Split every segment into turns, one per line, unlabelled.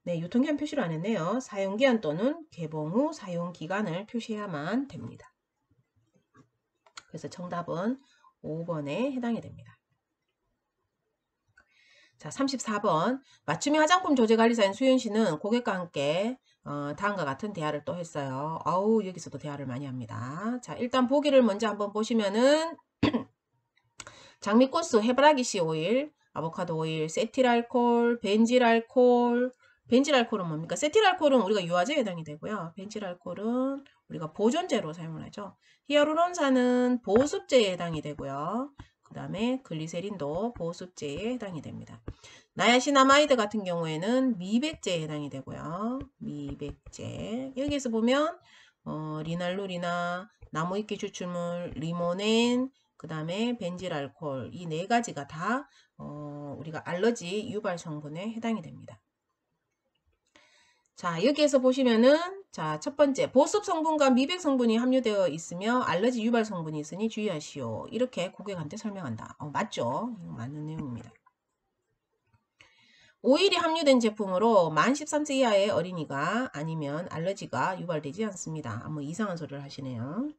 네, 유통기한 표시를 안 했네요. 사용기한 또는 개봉 후 사용기간을 표시해야만 됩니다. 그래서 정답은 5번에 해당이 됩니다. 자, 34번. 맞춤형 화장품 조제관리사인 수윤씨는 고객과 함께 다음과 같은 대화를 또 했어요. 아우, 여기서도 대화를 많이 합니다. 자, 일단 보기를 먼저 한번 보시면은 장미꽃수, 해바라기씨 오일, 아보카도 오일, 세틸알콜, 벤질알콜. 벤질알콜은 뭡니까? 세틸알콜은 우리가 유화제에 해당이 되고요. 벤질알콜은 우리가 보존제로 사용을 하죠. 히아루론산은 보습제에 해당이 되고요. 그 다음에 글리세린도 보습제에 해당이 됩니다. 나야시나마이드 같은 경우에는 미백제에 해당이 되고요. 미백제. 여기에서 보면 리날룰이나 나무위키 추출물, 리모넨, 그 다음에 벤질알콜 이 네 가지가 다 우리가 알러지 유발 성분에 해당이 됩니다. 자, 여기에서 보시면은 자, 첫 번째 보습 성분과 미백 성분이 함유되어 있으며 알러지 유발 성분이 있으니 주의하시오. 이렇게 고객한테 설명한다. 맞죠? 이거 맞는 내용입니다. 오일이 함유된 제품으로 만 13세 이하의 어린이가 아니면 알러지가 유발되지 않습니다. 뭐 이상한 소리를 하시네요.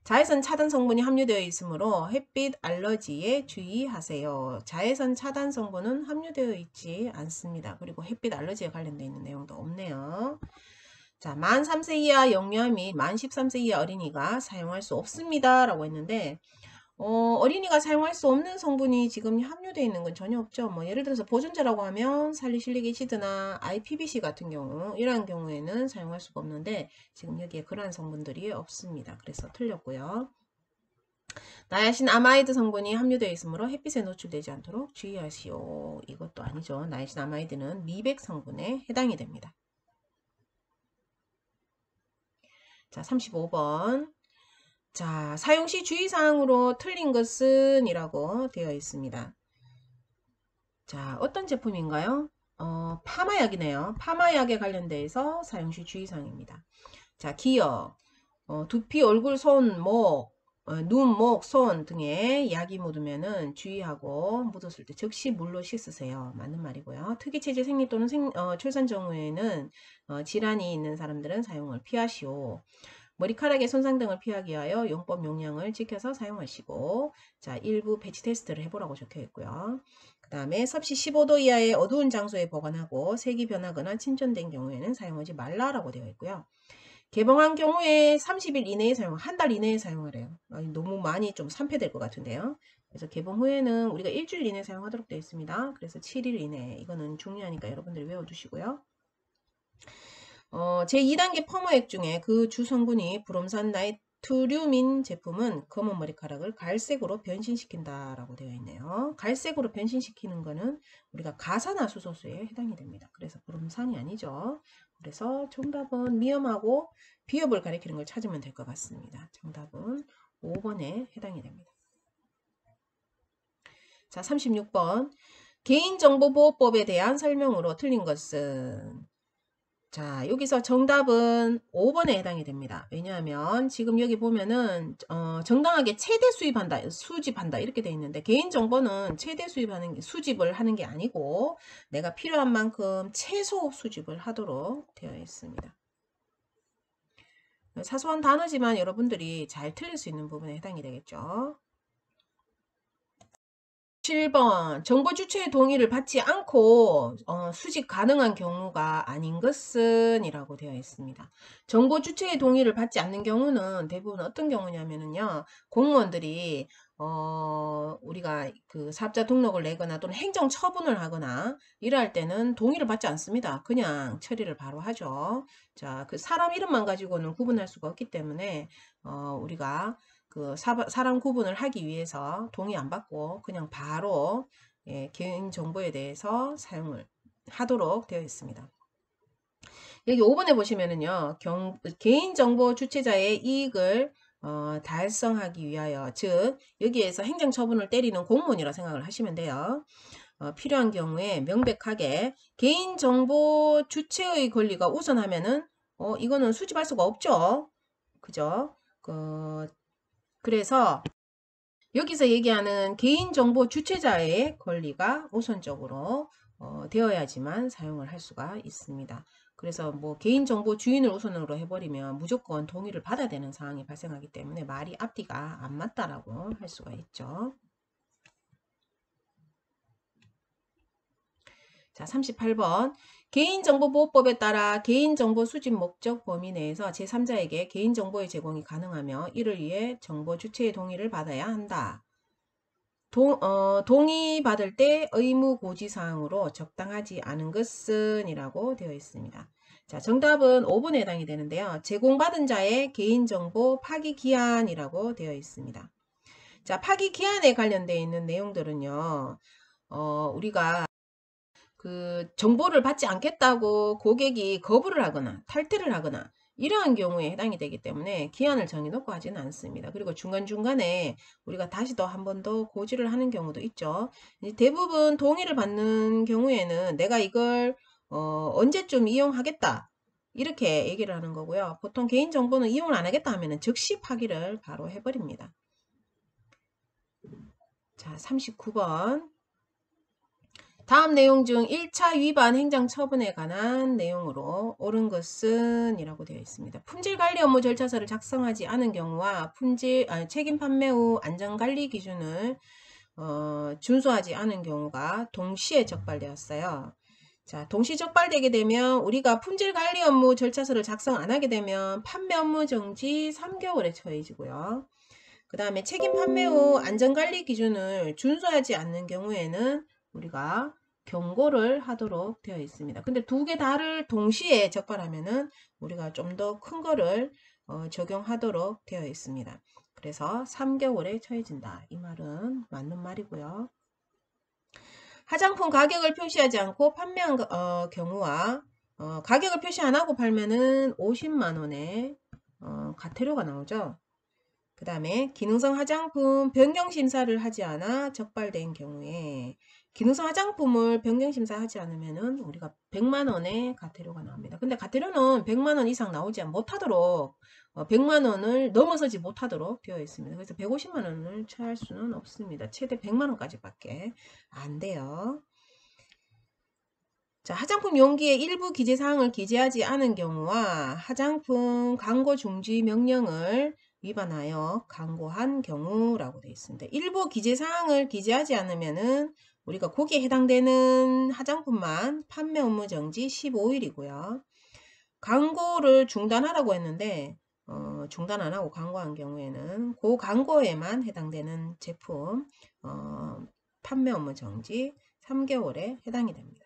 자외선 차단 성분이 함유되어 있으므로 햇빛 알러지에 주의하세요. 자외선 차단 성분은 함유되어 있지 않습니다. 그리고 햇빛 알러지에 관련되어 있는 내용도 없네요. 자, 만 3세 이하 영유아 및 만 13세 이하 어린이가 사용할 수 없습니다. 라고 했는데 어린이가 사용할 수 없는 성분이 지금 함유되어 있는 건 전혀 없죠. 뭐 예를 들어서 보존제라고 하면 살리실릭 애시드나 IPBC 같은 경우 이러한 경우에는 사용할 수가 없는데 지금 여기에 그러한 성분들이 없습니다. 그래서 틀렸고요. 나야신 아마이드 성분이 함유되어 있으므로 햇빛에 노출되지 않도록 주의하시오. 이것도 아니죠. 나야신 아마이드는 미백 성분에 해당이 됩니다. 자, 35번. 자, 사용시 주의사항으로 틀린 것은 이라고 되어 있습니다. 자, 어떤 제품인가요? 파마약이네요. 파마약에 관련돼서 사용시 주의사항입니다. 자, 기억, 두피, 얼굴, 손, 목, 눈, 목, 손 등에 약이 묻으면은 주의하고 묻었을 때 즉시 물로 씻으세요. 맞는 말이고요. 특이체질 생리 또는 출산 경우에는 질환이 있는 사람들은 사용을 피하시오. 머리카락의 손상 등을 피하기 위하여 용법 용량을 지켜서 사용하시고 자, 일부 배치 테스트를 해보라고 적혀있고요. 그 다음에 섭씨 15도 이하의 어두운 장소에 보관하고 색이 변하거나 침전된 경우에는 사용하지 말라라고 되어 있고요. 개봉한 경우에 30일 이내에 한 달 이내에 사용하래요. 너무 많이 좀 산패될 것 같은데요. 그래서 개봉 후에는 우리가 일주일 이내에 사용하도록 되어 있습니다. 그래서 7일 이내 이거는 중요하니까 여러분들이 외워두시고요. 제2단계 펌어액 중에 그 주성분이 브롬산 나이트륨인 제품은 검은 머리카락을 갈색으로 변신시킨다라고 되어 있네요. 갈색으로 변신시키는 거는 우리가 가산화수소수에 해당이 됩니다. 그래서 브롬산이 아니죠. 그래서 정답은 미염하고 비염을 가리키는 걸 찾으면 될 것 같습니다. 정답은 5번에 해당이 됩니다. 자, 36번. 개인정보보호법에 대한 설명으로 틀린 것은 자, 여기서 정답은 5번에 해당이 됩니다. 왜냐하면 지금 여기 보면은 정당하게 최대 수입한다, 수집한다 이렇게 되어 있는데 개인정보는 최대 수집을 하는 게 아니고 내가 필요한 만큼 최소 수집을 하도록 되어 있습니다. 사소한 단어지만 여러분들이 잘 틀릴 수 있는 부분에 해당이 되겠죠. 7번 정보 주체의 동의를 받지 않고 수집 가능한 경우가 아닌 것은 이라고 되어 있습니다. 정보 주체의 동의를 받지 않는 경우는 대부분 어떤 경우냐면요. 공무원들이 우리가 그 사업자 등록을 내거나 또는 행정 처분을 하거나 이럴 때는 동의를 받지 않습니다. 그냥 처리를 바로 하죠. 자, 그 사람 이름만 가지고는 구분할 수가 없기 때문에 우리가 그 사람 구분을 하기 위해서 동의 안 받고 그냥 바로 개인정보에 대해서 사용을 하도록 되어 있습니다. 여기 5번에 보시면은요. 개인정보 주체자의 이익을 달성하기 위하여 즉 여기에서 행정처분을 때리는 공무원이라 생각을 하시면 돼요. 필요한 경우에 명백하게 개인정보 주체의 권리가 우선하면은 이거는 수집할 수가 없죠. 그죠? 그래서 여기서 얘기하는 개인정보 주체자의 권리가 우선적으로 되어야지만 사용을 할 수가 있습니다. 그래서 뭐 개인정보 주인을 우선으로 해버리면 무조건 동의를 받아야 되는 상황이 발생하기 때문에 말이 앞뒤가 안 맞다라고 할 수가 있죠. 자, 38번. 개인정보보호법에 따라 개인정보 수집 목적 범위 내에서 제3자에게 개인정보의 제공이 가능하며 이를 위해 정보 주체의 동의를 받아야 한다. 동의받을 때 의무고지사항으로 적당하지 않은 것은 이라고 되어 있습니다. 자, 정답은 5번에 해당이 되는데요. 제공받은 자의 개인정보 파기기한이라고 되어 있습니다. 자, 파기기한에 관련되어 있는 내용들은요. 우리가 그 정보를 받지 않겠다고 고객이 거부를 하거나 탈퇴를 하거나 이러한 경우에 해당이 되기 때문에 기한을 정해놓고 하지는 않습니다. 그리고 중간중간에 우리가 다시 더 한 번 더 고지를 하는 경우도 있죠. 대부분 동의를 받는 경우에는 내가 이걸 언제쯤 이용하겠다 이렇게 얘기를 하는 거고요. 보통 개인정보는 이용을 안 하겠다 하면 즉시 파기를 바로 해버립니다. 자, 39번. 다음 내용 중 1차 위반 행정처분에 관한 내용으로 옳은 것은 이라고 되어 있습니다. 품질관리 업무 절차서를 작성하지 않은 경우와 책임 판매 후 안전관리 기준을 준수하지 않은 경우가 동시에 적발되었어요. 자, 동시 적발되게 되면 우리가 품질관리 업무 절차서를 작성 안 하게 되면 판매 업무 정지 3개월에 처해지고요. 그 다음에 책임 판매 후 안전관리 기준을 준수하지 않는 경우에는 우리가 경고를 하도록 되어 있습니다. 근데 두 개 다를 동시에 적발하면은 우리가 좀 더 큰 거를 적용하도록 되어 있습니다. 그래서 3개월에 처해진다. 이 말은 맞는 말이고요. 화장품 가격을 표시하지 않고 판매한 경우와 가격을 표시 안 하고 팔면은 50만원의 과태료가 나오죠. 그 다음에 기능성 화장품 변경심사를 하지 않아 적발된 경우에 기능성 화장품을 변경심사하지 않으면은 우리가 100만원의 과태료가 나옵니다. 근데 과태료는 100만원 이상 나오지 못하도록 100만원을 넘어서지 못하도록 되어 있습니다. 그래서 150만원을 처할 수는 없습니다. 최대 100만원까지 밖에 안 돼요. 자, 화장품 용기에 일부 기재사항을 기재하지 않은 경우와 화장품 광고 중지 명령을 위반하여 광고한 경우라고 되어 있습니다. 일부 기재사항을 기재하지 않으면은 우리가 거기에 해당되는 화장품만 판매 업무 정지 15일이고요. 광고를 중단하라고 했는데 중단 안 하고 광고한 경우에는 그 광고에만 해당되는 제품 판매 업무 정지 3개월에 해당이 됩니다.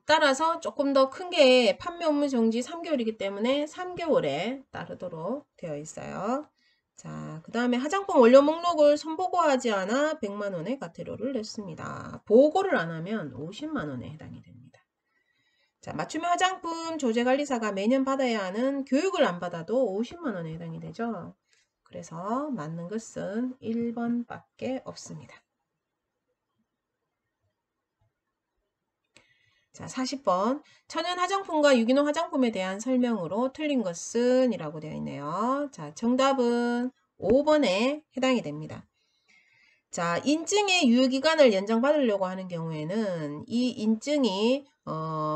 따라서 조금 더 큰 게 판매 업무 정지 3개월이기 때문에 3개월에 따르도록 되어 있어요. 자, 그 다음에 화장품 원료 목록을 선보고하지 않아 100만원의 과태료를 냈습니다. 보고를 안 하면 50만원에 해당이 됩니다. 자, 맞춤형 화장품 조제관리사가 매년 받아야 하는 교육을 안 받아도 50만원에 해당이 되죠. 그래서 맞는 것은 1번밖에 없습니다. 자, 40번. 천연 화장품과 유기농 화장품에 대한 설명으로 틀린 것은 이라고 되어 있네요. 자, 정답은 5번에 해당이 됩니다. 자, 인증의 유효기간을 연장받으려고 하는 경우에는 이 인증이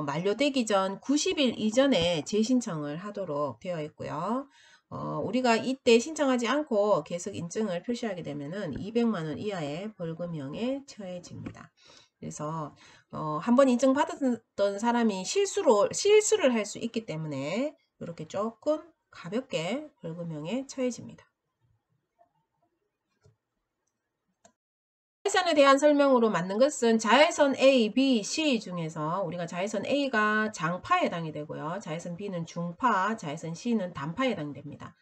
만료되기 전 90일 이전에 재신청을 하도록 되어 있고요. 우리가 이때 신청하지 않고 계속 인증을 표시하게 되면은 200만원 이하의 벌금형에 처해집니다. 그래서 한번 인증받았던 사람이 실수를 할 수 있기 때문에 이렇게 조금 가볍게 벌금형에 처해집니다. 자외선에 대한 설명으로 맞는 것은 자외선 A, B, C 중에서 우리가 자외선 A가 장파에 해당이 되고요. 자외선 B는 중파, 자외선 C는 단파에 해당이 됩니다.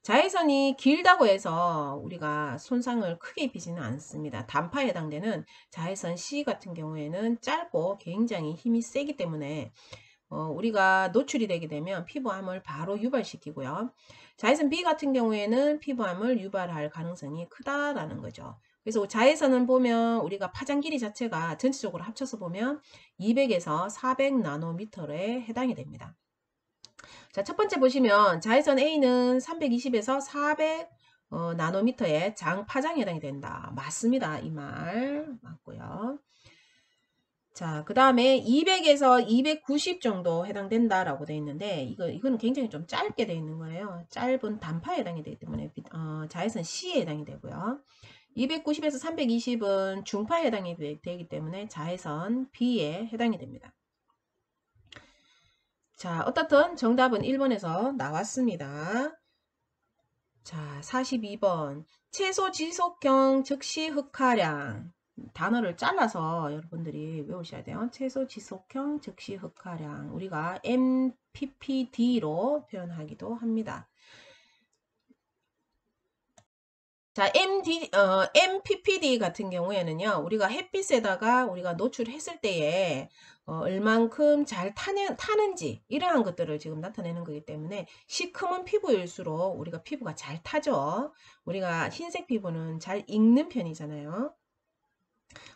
자외선이 길다고 해서 우리가 손상을 크게 입히지는 않습니다. 단파에 해당되는 자외선 C 같은 경우에는 짧고 굉장히 힘이 세기 때문에 우리가 노출이 되게 되면 피부암을 바로 유발시키고요. 자외선 B 같은 경우에는 피부암을 유발할 가능성이 크다라는 거죠. 그래서 자외선은 보면 우리가 파장 길이 자체가 전체적으로 합쳐서 보면 200에서 400 나노미터에 해당이 됩니다. 자, 첫 번째 보시면 자외선 A는 320에서 400 나노미터의 장파장에 해당이 된다. 맞습니다. 이 말 맞고요. 자, 그 다음에 200에서 290 정도 해당된다라고 되어 있는데, 이거는 굉장히 좀 짧게 되어 있는 거예요. 짧은 단파에 해당이 되기 때문에, 자외선 C에 해당이 되고요. 290에서 320은 중파에 해당이 되기 때문에 자외선 B에 해당이 됩니다. 자, 어떻든 정답은 1번에서 나왔습니다. 자, 42번. 최소 지속형 즉시 흑화량. 단어를 잘라서 여러분들이 외우셔야 돼요. 최소 지속형 즉시 흑화량. 우리가 MPPD로 표현하기도 합니다. 자, MPPD 같은 경우에는요, 우리가 햇빛에다가 우리가 노출했을 때에 얼만큼 잘 타는지 이러한 것들을 지금 나타내는 거기 때문에 시커먼 피부일수록 우리가 피부가 잘 타죠. 우리가 흰색 피부는 잘 익는 편이잖아요.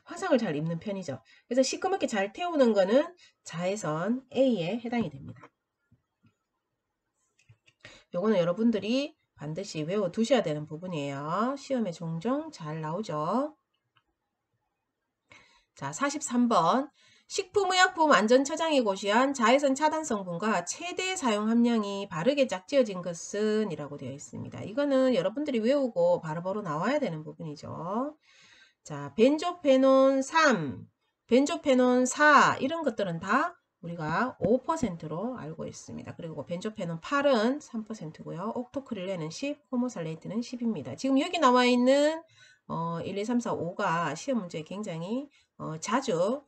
화상을 잘 입는 편이죠. 그래서 시커멓게 잘 태우는 거는 자외선 A에 해당이 됩니다. 요거는 여러분들이 반드시 외워 두셔야 되는 부분이에요. 시험에 종종 잘 나오죠. 자, 43번. 식품의약품 안전처장이 고시한 자외선 차단 성분과 최대 사용 함량이 바르게 짝지어진 것은 이라고 되어 있습니다. 이거는 여러분들이 외우고 바로바로 나와야 되는 부분이죠. 자, 벤조페논 3, 벤조페논 4 이런 것들은 다 우리가 5%로 알고 있습니다. 그리고 벤조페논 8은 3%고요. 옥토크릴렌은 10, 호모살레이트는 10입니다. 지금 여기 나와 있는 1, 2, 3, 4, 5가 시험 문제에 굉장히 자주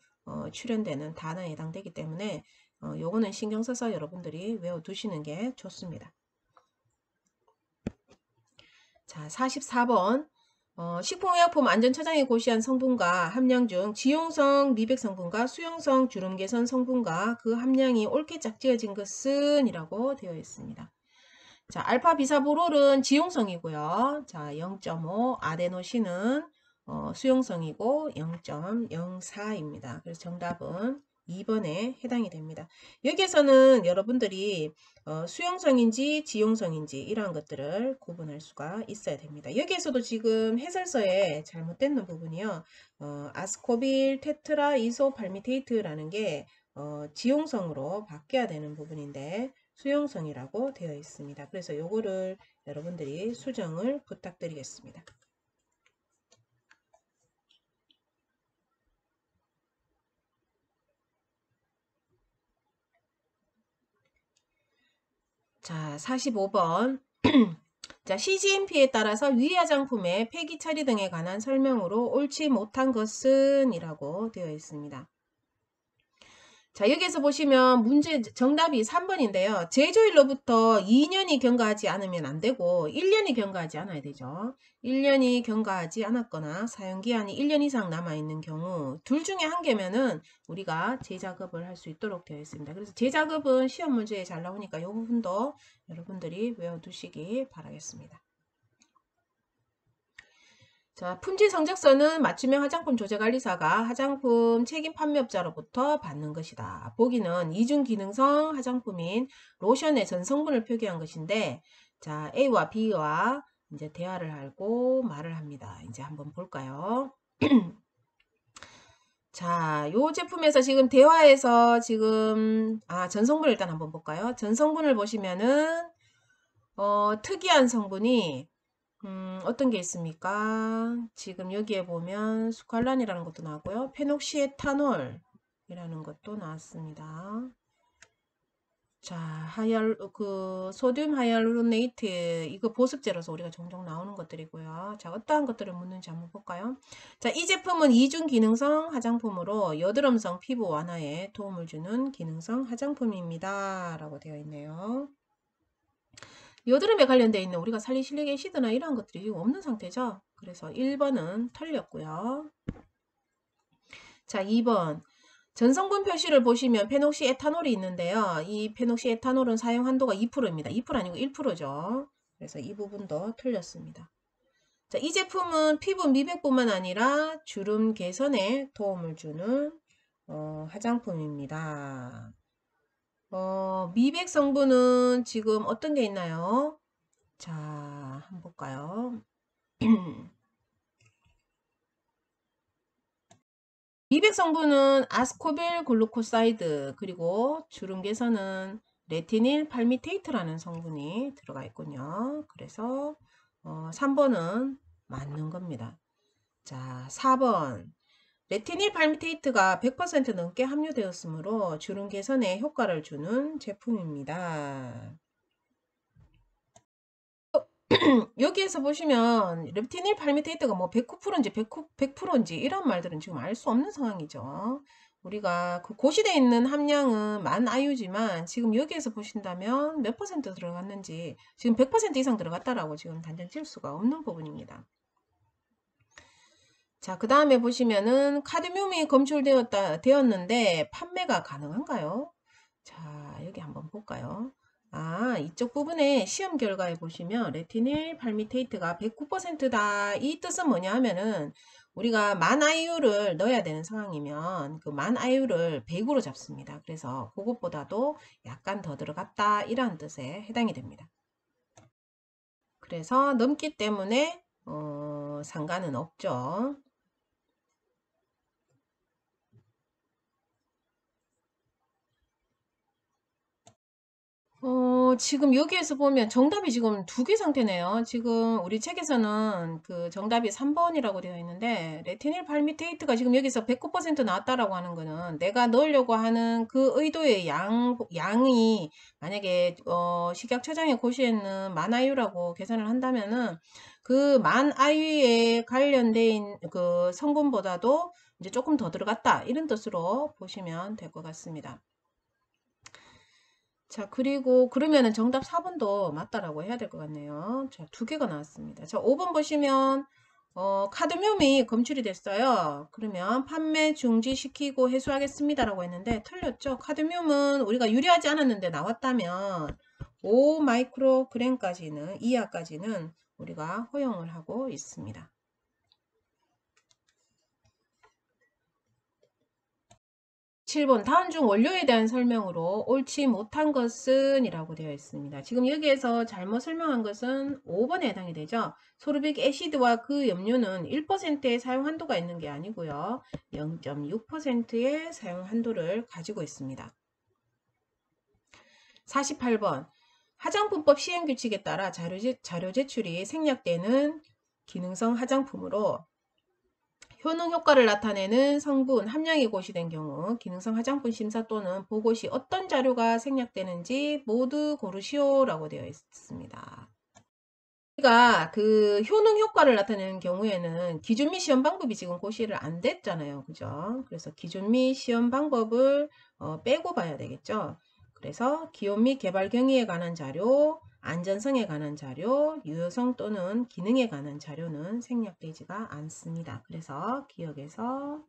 출연되는 단어에 해당되기 때문에 요거는 신경 써서 여러분들이 외워두시는 게 좋습니다. 자, 44번. 식품의약품 안전처장이 고시한 성분과 함량 중 지용성 미백 성분과 수용성 주름 개선 성분과 그 함량이 옳게 짝지어진 것은 이라고 되어 있습니다. 자, 알파 비사보롤은 지용성이고요. 자, 0.5 아데노신은 수용성이고 0.04입니다. 그래서 정답은 2번에 해당이 됩니다. 여기에서는 여러분들이 수용성인지 지용성인지 이러한 것들을 구분할 수가 있어야 됩니다. 여기에서도 지금 해설서에 잘못된 부분이요. 아스코빌 테트라 이소팔미테이트라는 게 지용성으로 바뀌어야 되는 부분인데 수용성이라고 되어 있습니다. 그래서 요거를 여러분들이 수정을 부탁드리겠습니다. 자, 45번. 자, CGMP에 따라서 위 화장품의 폐기 처리 등에 관한 설명으로 옳지 못한 것은 이라고 되어 있습니다. 자, 여기에서 보시면 문제 정답이 3번인데요. 제조일로부터 2년이 경과하지 않으면 안 되고 1년이 경과하지 않아야 되죠. 1년이 경과하지 않았거나 사용기한이 1년 이상 남아있는 경우 둘 중에 한 개면은 우리가 재작업을 할 수 있도록 되어 있습니다. 그래서 재작업은 시험 문제에 잘 나오니까 이 부분도 여러분들이 외워두시기 바라겠습니다. 자, 품질 성적서는 맞춤형 화장품 조제관리사가 화장품 책임 판매업자로부터 받는 것이다. 보기는 이중 기능성 화장품인 로션의 전 성분을 표기한 것인데, 자, A와 B와 이제 대화를 하고 말을 합니다. 이제 한번 볼까요? 자, 요 제품에서 지금 대화에서 지금, 전 성분을 일단 한번 볼까요? 전 성분을 보시면은, 특이한 성분이 어떤 게 있습니까? 지금 여기에 보면 스칼란이라는 것도 나오고요. 페녹시에탄올이라는 것도 나왔습니다. 자, 소듐 하이알루로네이트 이거 보습제로서 우리가 종종 나오는 것들이고요. 자, 어떠한 것들을 묻는지 한번 볼까요? 자, 이 제품은 이중 기능성 화장품으로 여드름성 피부 완화에 도움을 주는 기능성 화장품입니다. 라고 되어 있네요. 여드름에 관련되어 있는 우리가 살리실릭 애시드나 이런 것들이 지금 없는 상태죠. 그래서 1번은 틀렸고요. 자, 2번. 전성분 표시를 보시면 페녹시 에탄올이 있는데요. 이 페녹시 에탄올은 사용 한도가 2%입니다. 2% 아니고 1%죠. 그래서 이 부분도 틀렸습니다. 자, 이 제품은 피부 미백뿐만 아니라 주름 개선에 도움을 주는 화장품입니다. 미백 성분은 지금 어떤 게 있나요? 자, 한번 볼까요? 미백 성분은 아스코빌 글루코사이드 그리고 주름개선은 레티닐 팔미테이트라는 성분이 들어가 있군요. 그래서 3번은 맞는 겁니다. 자, 4번 레티닐 팔미테이트가 100% 넘게 함유되었으므로 주름 개선에 효과를 주는 제품입니다. 여기에서 보시면 레티닐 팔미테이트가 뭐 109%인지 100%인지 이런 말들은 지금 알 수 없는 상황이죠. 우리가 그 고시되어 있는 함량은 만 아유지만 지금 여기에서 보신다면 몇 퍼센트 들어갔는지 지금 100% 이상 들어갔다라고 지금 단정 지을 수가 없는 부분입니다. 자, 그 다음에 보시면은 카드뮴이 검출되었는데 판매가 가능한가요? 자, 여기 한번 볼까요? 아, 이쪽 부분에 시험 결과에 보시면 레티닐 팔미테이트가 109%다. 이 뜻은 뭐냐 하면은 우리가 만 IU를 넣어야 되는 상황이면 그 만 IU를 100으로 잡습니다. 그래서 그것보다도 약간 더 들어갔다. 이런 뜻에 해당이 됩니다. 그래서 넘기 때문에 상관은 없죠. 지금 여기에서 보면 정답이 지금 두 개 상태네요. 지금 우리 책에서는 그 정답이 3번이라고 되어 있는데 레티닐 팔미테이트가 지금 여기서 109% 나왔다라고 하는 거는 내가 넣으려고 하는 그 의도의 양이 만약에 식약처장의 고시에는 만 아유라고 계산을 한다면은 그 만 아유에 관련된 그 성분보다도 이제 조금 더 들어갔다 이런 뜻으로 보시면 될 것 같습니다. 자, 그리고 그러면은 정답 4번도 맞다라고 해야 될 것 같네요. 자, 두 개가 나왔습니다. 자, 5번 보시면 카드뮴이 검출이 됐어요. 그러면 판매 중지시키고 해소하겠습니다라고 했는데 틀렸죠. 카드뮴은 우리가 유리하지 않았는데 나왔다면 5 마이크로그램까지는 이하까지는 우리가 허용을 하고 있습니다. 7번 다음 중 원료에 대한 설명으로 옳지 못한 것은 이라고 되어 있습니다. 지금 여기에서 잘못 설명한 것은 5번에 해당이 되죠. 소르빅 애시드와 그 염료는 1%의 사용 한도가 있는 게 아니고요. 0.6%의 사용 한도를 가지고 있습니다. 48번 화장품법 시행규칙에 따라 자료 제출이 생략되는 기능성 화장품으로 효능 효과를 나타내는 성분 함량이 고시된 경우 기능성 화장품 심사 또는 보고 시 어떤 자료가 생략되는지 모두 고르시오라고 되어 있습니다. 우리가 그 효능 효과를 나타내는 경우에는 기준 및 시험 방법이 지금 고시를 안 됐잖아요. 그죠? 그래서 기준 및 시험 방법을 빼고 봐야 되겠죠. 그래서 기업 및 개발 경위에 관한 자료, 안전성에 관한 자료, 유효성 또는 기능에 관한 자료는 생략되지가 않습니다. 그래서 기억에서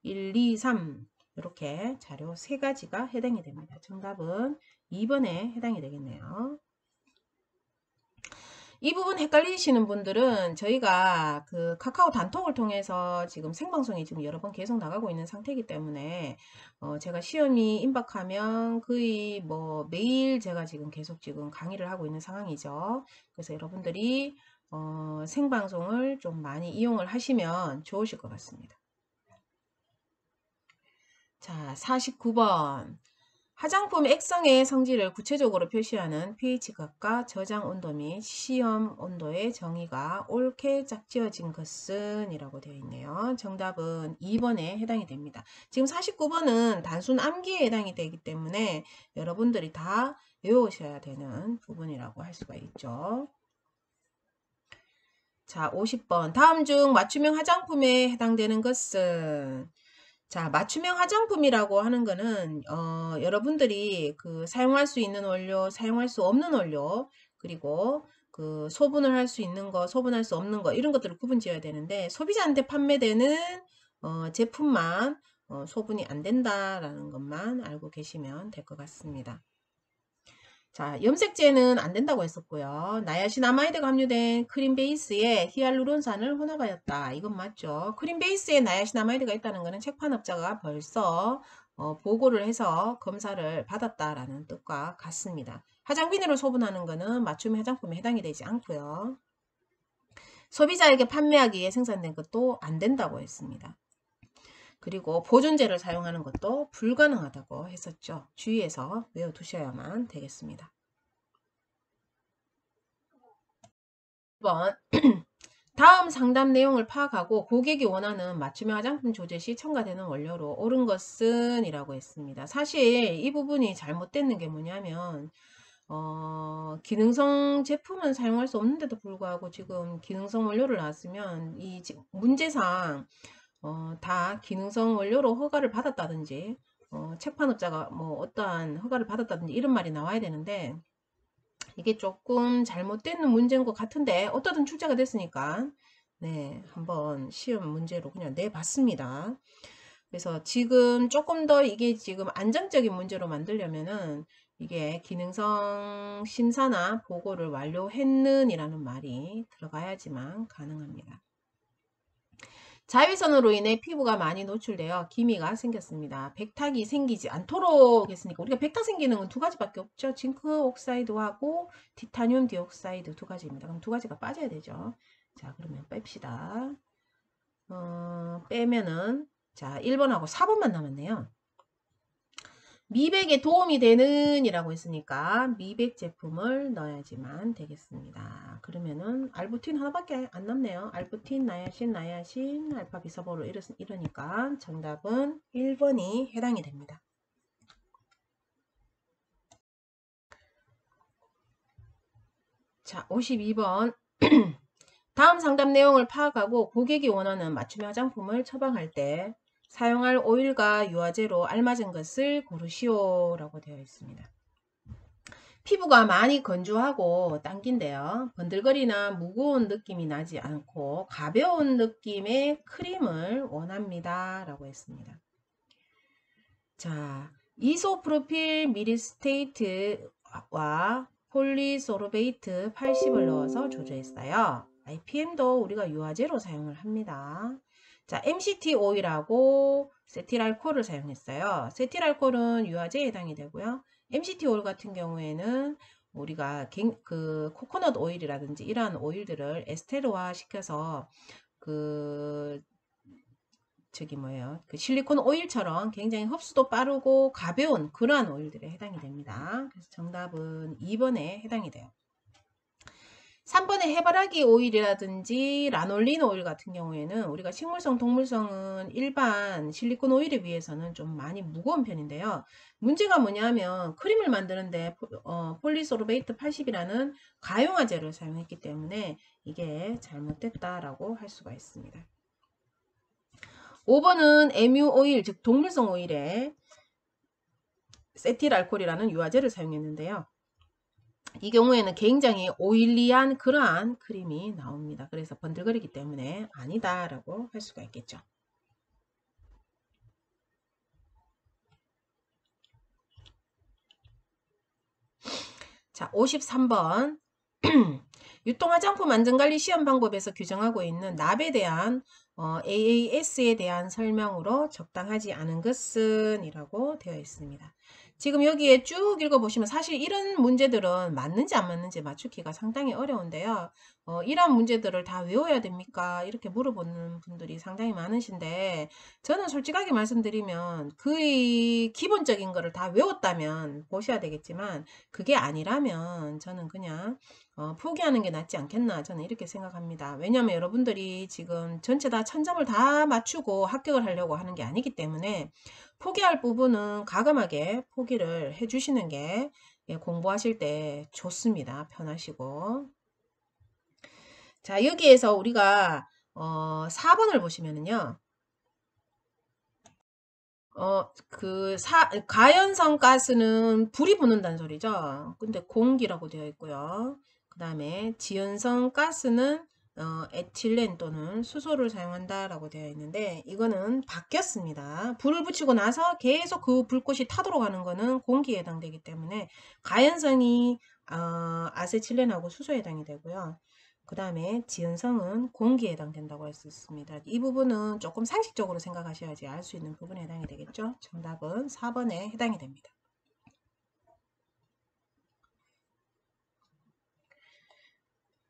1, 2, 3 이렇게 자료 3가지가 해당이 됩니다. 정답은 2번에 해당이 되겠네요. 이 부분 헷갈리시는 분들은 저희가 그 카카오 단톡을 통해서 지금 생방송이 지금 여러 번 계속 나가고 있는 상태이기 때문에 제가 시험이 임박하면 거의 뭐 매일 제가 지금 계속 지금 강의를 하고 있는 상황이죠. 그래서 여러분들이 생방송을 좀 많이 이용을 하시면 좋으실 것 같습니다. 자, 49번. 화장품 액성의 성질을 구체적으로 표시하는 pH값과 저장 온도 및 시험 온도의 정의가 옳게 짝지어진 것은 이라고 되어 있네요. 정답은 2번에 해당이 됩니다. 지금 49번은 단순 암기에 해당이 되기 때문에 여러분들이 다 외우셔야 되는 부분이라고 할 수가 있죠. 자, 50번. 다음 중 맞춤형 화장품에 해당되는 것은 자, 맞춤형 화장품이라고 하는 거는 여러분들이 그 사용할 수 있는 원료, 사용할 수 없는 원료, 그리고 그 소분을 할 수 있는 거, 소분할 수 없는 거 이런 것들을 구분지어야 되는데 소비자한테 판매되는 제품만 소분이 안 된다라는 것만 알고 계시면 될 것 같습니다. 자, 염색제는 안 된다고 했었고요. 나야신아마이드가 함유된 크림 베이스에 히알루론산을 혼합하였다. 이건 맞죠. 크림 베이스에 나야신아마이드가 있다는 것은 책판업자가 벌써 보고를 해서 검사를 받았다라는 뜻과 같습니다. 화장 비누를 소분하는 것은 맞춤 화장품에 해당이 되지 않고요. 소비자에게 판매하기 위해 생산된 것도 안 된다고 했습니다. 그리고 보존제를 사용하는 것도 불가능하다고 했었죠. 주의해서 외워두셔야만 되겠습니다. 1번 다음 상담 내용을 파악하고 고객이 원하는 맞춤형 화장품 조제 시 첨가되는 원료로 옳은 것은 이라고 했습니다. 사실 이 부분이 잘못되는 게 뭐냐면 기능성 제품은 사용할 수 없는데도 불구하고 지금 기능성 원료를 놨으면 이 문제상 다 기능성 원료로 허가를 받았다든지 책판업자가 뭐 어떠한 허가를 받았다든지 이런 말이 나와야 되는데 이게 조금 잘못된 문제인 것 같은데 어떠든 출제가 됐으니까 네, 한번 시험 문제로 그냥 내봤습니다. 그래서 지금 조금 더 이게 지금 안정적인 문제로 만들려면은 이게 기능성 심사나 보고를 완료했는 이라는 말이 들어가야지만 가능합니다. 자외선으로 인해 피부가 많이 노출되어 기미가 생겼습니다. 백탁이 생기지 않도록 했으니까 우리가 백탁 생기는 건 두 가지밖에 없죠. 징크 옥사이드하고 티타늄 디옥사이드 두 가지입니다. 그럼 두 가지가 빠져야 되죠. 자, 그러면 뺍시다. 빼면은 자 1번하고 4번만 남았네요. 미백에 도움이 되는 이라고 했으니까 미백 제품을 넣어야지만 되겠습니다. 그러면은 알부틴 하나밖에 안 남네요. 알부틴, 나야신, 알파 비서보로 이러니까 정답은 1번이 해당이 됩니다. 자, 52번 다음 상담 내용을 파악하고 고객이 원하는 맞춤 화장품을 처방할 때 사용할 오일과 유화제로 알맞은 것을 고르시오 라고 되어 있습니다. 피부가 많이 건조하고 당긴데요. 번들거리나 무거운 느낌이 나지 않고 가벼운 느낌의 크림을 원합니다 라고 했습니다. 자, 이소프로필 미리스테이트와 폴리소르베이트 80을 넣어서 조조했어요. IPM도 우리가 유화제로 사용을 합니다. 자, MCT 오일하고 세틸알코올을 사용했어요. 세틸알코올은 유화제에 해당이 되고요. MCT 오일 같은 경우에는 우리가 그 코코넛 오일이라든지 이러한 오일들을 에스테르화 시켜서 그 실리콘 오일처럼 굉장히 흡수도 빠르고 가벼운 그러한 오일들에 해당이 됩니다. 그래서 정답은 2번에 해당이 돼요. 3번의 해바라기 오일이라든지 라놀린 오일 같은 경우에는 우리가 식물성, 동물성은 일반 실리콘 오일에 비해서는 좀 많이 무거운 편인데요. 문제가 뭐냐면 크림을 만드는데 폴리소르베이트 80이라는 가용화제를 사용했기 때문에 이게 잘못됐다라고 할 수가 있습니다. 5번은 MU 오일, 즉 동물성 오일에 세틸알코올이라는 유화제를 사용했는데요. 이 경우에는 굉장히 오일리한 그러한 크림이 나옵니다. 그래서 번들거리기 때문에 아니다 라고 할 수가 있겠죠. 자, 53번 유통화장품 안전관리 시험 방법에서 규정하고 있는 납에 대한 AAS에 대한 설명으로 적당하지 않은 것은 이라고 되어 있습니다. 지금 여기에 쭉 읽어보시면 사실 이런 문제들은 맞는지 안 맞는지 맞추기가 상당히 어려운데요. 이런 문제들을 다 외워야 됩니까? 이렇게 물어보는 분들이 상당히 많으신데 저는 솔직하게 말씀드리면 거의 기본적인 거를 다 외웠다면 보셔야 되겠지만 그게 아니라면 저는 그냥 포기하는 게 낫지 않겠나 저는 이렇게 생각합니다. 왜냐하면 여러분들이 지금 전체 다 1000점을 다 맞추고 합격을 하려고 하는 게 아니기 때문에 포기할 부분은 과감하게 포기를 해주시는 게 공부하실 때 좋습니다. 편하시고. 자, 여기에서 우리가 4번을 보시면은요. 가연성 가스는 불이 붙는다는 소리죠. 근데 공기라고 되어 있고요. 그 다음에 지연성 가스는 에틸렌 또는 수소를 사용한다라고 되어 있는데 이거는 바뀌었습니다. 불을 붙이고 나서 계속 그 불꽃이 타도록 하는 거는 공기에 해당되기 때문에 가연성이 아세틸렌하고 수소에 해당이 되고요. 그 다음에 지은성은 공기에 해당된다고 할 수 있습니다. 이 부분은 조금 상식적으로 생각하셔야지 알 수 있는 부분에 해당이 되겠죠. 정답은 4번에 해당이 됩니다.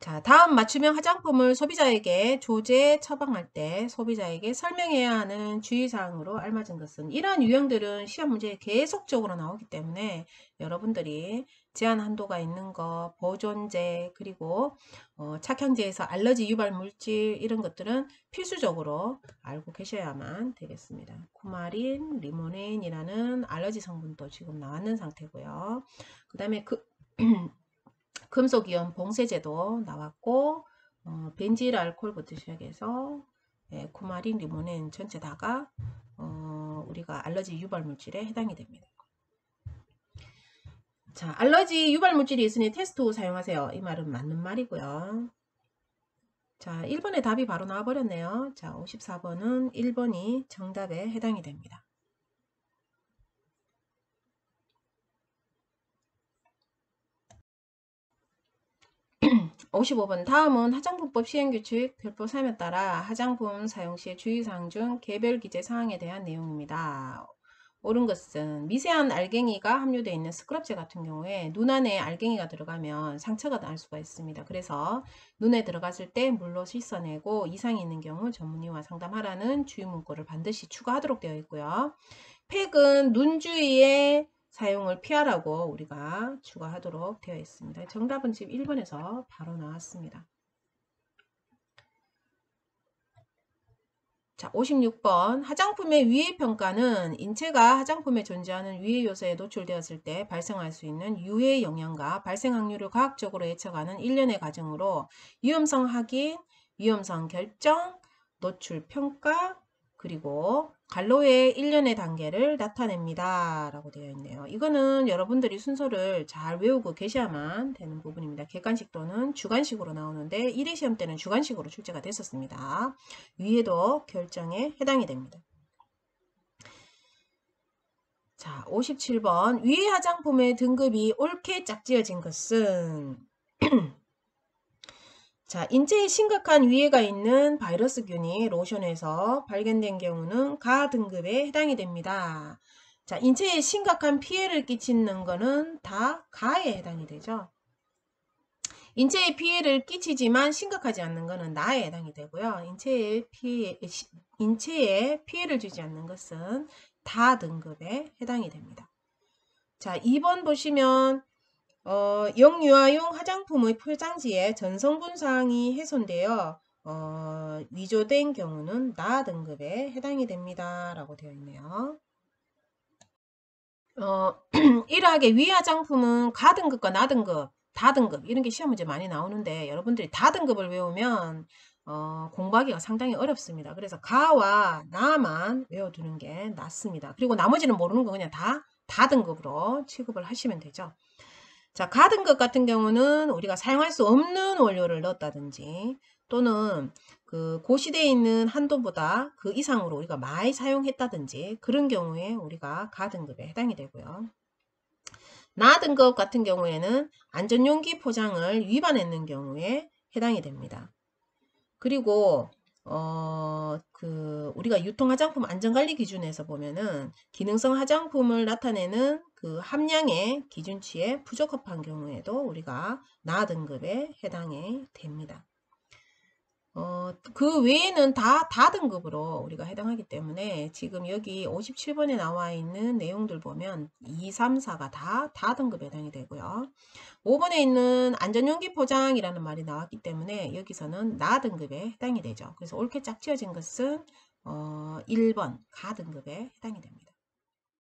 자, 다음 맞춤형 화장품을 소비자에게 조제 처방할 때 소비자에게 설명해야 하는 주의사항으로 알맞은 것은, 이러한 유형들은 시험 문제에 계속적으로 나오기 때문에 여러분들이 제한 한도가 있는 거, 보존제, 그리고 착향제에서 알러지 유발 물질, 이런 것들은 필수적으로 알고 계셔야만 되겠습니다. 쿠마린, 리모넨이라는 알러지 성분도 지금 나왔는 상태고요. 그 다음에 금속이온 봉쇄제도 나왔고, 벤질 알코올부터 시작해서 쿠마린, 리모넨 전체 다가 우리가 알러지 유발 물질에 해당이 됩니다. 자, 알러지 유발 물질이 있으니 테스트 후 사용하세요. 이 말은 맞는 말이고요. 자, 1번의 답이 바로 나와버렸네요. 자, 54번은 1번이 정답에 해당이 됩니다. 55번 다음은 화장품법 시행규칙 별표 3에 따라 화장품 사용 시의 주의사항 중 개별 기재 사항에 대한 내용입니다. 옳은 것은 미세한 알갱이가 함유되어 있는 스크럽제 같은 경우에 눈 안에 알갱이가 들어가면 상처가 날 수가 있습니다. 그래서 눈에 들어갔을 때 물로 씻어내고 이상이 있는 경우 전문의와 상담하라는 주의 문구를 반드시 추가하도록 되어 있고요. 팩은 눈 주위에 사용을 피하라고 우리가 추가하도록 되어 있습니다. 정답은 지금 1번에서 바로 나왔습니다. 자, 56번 화장품의 위해 평가는 인체가 화장품에 존재하는 위해 요소에 노출되었을 때 발생할 수 있는 유해 영향과 발생 확률을 과학적으로 예측하는 일련의 과정으로 위험성 확인, 위험성 결정, 노출 평가, 그리고 관로의 일련의 단계를 나타냅니다. 라고 되어 있네요. 이거는 여러분들이 순서를 잘 외우고 계셔야만 되는 부분입니다. 객관식 또는 주관식으로 나오는데 1회 시험 때는 주관식으로 출제가 됐었습니다. 위에도 결정에 해당이 됩니다. 자, 57번 위해 화장품의 등급이 옳게 짝지어진 것은 자, 인체에 심각한 위해가 있는 바이러스균이 로션에서 발견된 경우는 가 등급에 해당이 됩니다. 자, 인체에 심각한 피해를 끼치는 것은 다 가에 해당이 되죠. 인체에 피해를 끼치지만 심각하지 않는 것은 나에 해당이 되고요. 인체에 피해를 주지 않는 것은 다 등급에 해당이 됩니다. 자, 2번 보시면 영유아용 화장품의 포장지에 전성분 사항이 훼손되어 위조된 경우는 나 등급에 해당이 됩니다. 라고 되어 있네요. 이러하게 위 화장품은 가 등급과 나 등급, 다 등급 이런 게 시험 문제 많이 나오는데 여러분들이 다 등급을 외우면 공부하기가 상당히 어렵습니다. 그래서 가와 나만 외워두는 게 낫습니다. 그리고 나머지는 모르는 거 그냥 다 등급으로 취급을 하시면 되죠. 자, 가 등급 같은 경우는 우리가 사용할 수 없는 원료를 넣었다든지 또는 그 고시되어 있는 한도보다 그 이상으로 우리가 많이 사용했다든지 그런 경우에 우리가 가 등급에 해당이 되고요. 나 등급 같은 경우에는 안전용기 포장을 위반했는 경우에 해당이 됩니다. 그리고 우리가 유통화장품 안전관리 기준에서 보면은 기능성 화장품을 나타내는 그 함량의 기준치에 부적합한 경우에도 우리가 나 등급에 해당이 됩니다. 그 외에는 다 등급으로 우리가 해당하기 때문에 지금 여기 57번에 나와 있는 내용들 보면 2, 3, 4가 다 등급에 해당이 되고요. 5번에 있는 안전용기 포장이라는 말이 나왔기 때문에 여기서는 나 등급에 해당이 되죠. 그래서 옳게 짝지어진 것은 1번 가 등급에 해당이 됩니다.